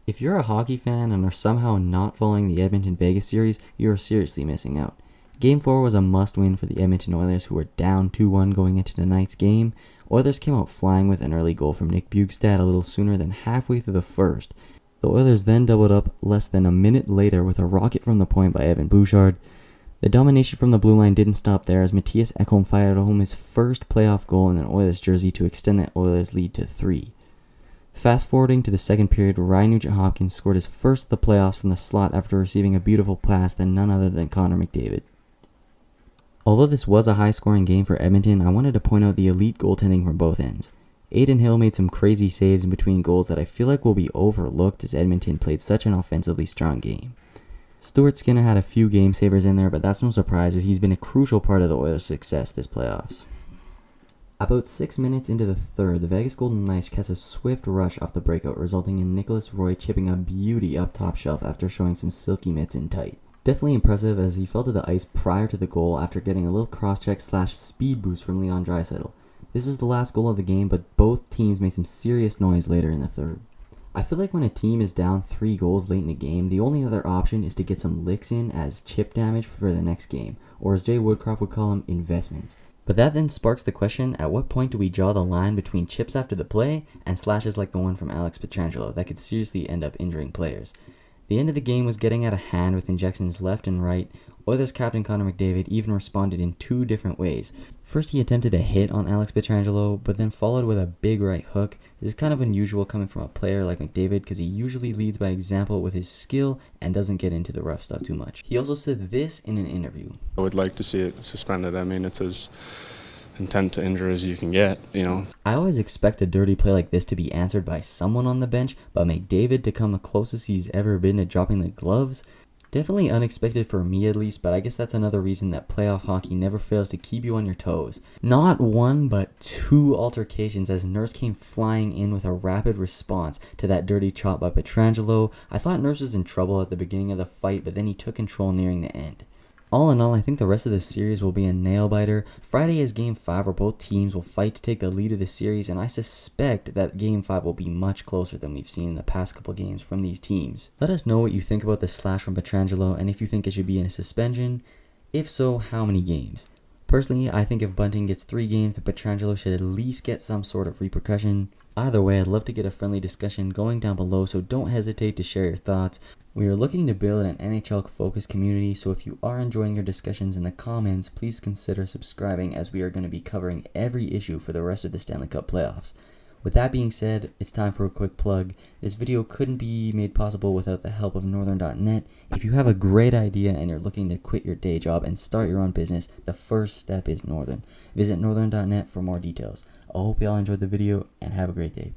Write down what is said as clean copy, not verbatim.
If you're a hockey fan and are somehow not following the Edmonton-Vegas series, you are seriously missing out. Game 4 was a must-win for the Edmonton Oilers, who were down 2-1 going into tonight's game. Oilers came out flying with an early goal from Nick Bjugstad a little sooner than halfway through the first. The Oilers then doubled up less than a minute later with a rocket from the point by Evan Bouchard. The domination from the blue line didn't stop there as Mattias Ekholm fired home his first playoff goal in an Oilers jersey to extend the Oilers' lead to 3. Fast forwarding to the second period, Ryan Nugent-Hopkins scored his first of the playoffs from the slot after receiving a beautiful pass than none other than Connor McDavid. Although this was a high-scoring game for Edmonton, I wanted to point out the elite goaltending from both ends. Adin Hill made some crazy saves in between goals that I feel like will be overlooked as Edmonton played such an offensively strong game. Stuart Skinner had a few game savers in there, but that's no surprise as he's been a crucial part of the Oilers' success this playoffs. About 6 minutes into the third, the Vegas Golden Knights catch a swift rush off the breakout, resulting in Nicholas Roy chipping a beauty up top shelf after showing some silky mitts in tight. Definitely impressive as he fell to the ice prior to the goal after getting a little cross-check / speed boost from Leon Draisaitl. This was the last goal of the game, but both teams made some serious noise later in the third. I feel like when a team is down 3 goals late in the game, the only other option is to get some licks in as chip damage for the next game, or as Jay Woodcroft would call them, investments. But that then sparks the question, at what point do we draw the line between chips after the play and slashes like the one from Alex Pietrangelo that could seriously end up injuring players? The end of the game was getting out of hand with injections left and right. Oilers captain Connor McDavid even responded in 2 different ways. First, he attempted a hit on Alex Pietrangelo, but then followed with a big right hook. This is kind of unusual coming from a player like McDavid because he usually leads by example with his skill and doesn't get into the rough stuff too much. He also said this in an interview. I would like to see it suspended. I mean, it's as intent to injure as you can get, I always expect a dirty play like this to be answered by someone on the bench, but McDavid to come the closest he's ever been to dropping the gloves? Definitely unexpected for me at least, but I guess that's another reason that playoff hockey never fails to keep you on your toes. Not 1 but 2 altercations as Nurse came flying in with a rapid response to that dirty chop by Pietrangelo. I thought Nurse was in trouble at the beginning of the fight, but then he took control nearing the end. All in all, I think the rest of the series will be a nail-biter. Friday is Game 5 where both teams will fight to take the lead of the series, and I suspect that Game 5 will be much closer than we've seen in the past couple games from these teams. Let us know what you think about the slash from Pietrangelo and if you think it should be in a suspension. If so, how many games? Personally, I think if Bunting gets 3 games, then Pietrangelo should at least get some sort of repercussion. Either way, I'd love to get a friendly discussion going down below, so don't hesitate to share your thoughts. We are looking to build an NHL-focused community, so if you are enjoying your discussions in the comments, please consider subscribing as we are going to be covering every issue for the rest of the Stanley Cup playoffs. With that being said, it's time for a quick plug. This video couldn't be made possible without the help of Northern.net. If you have a great idea and you're looking to quit your day job and start your own business, the first step is Northern. Visit Northern.net for more details. I hope y'all enjoyed the video and have a great day.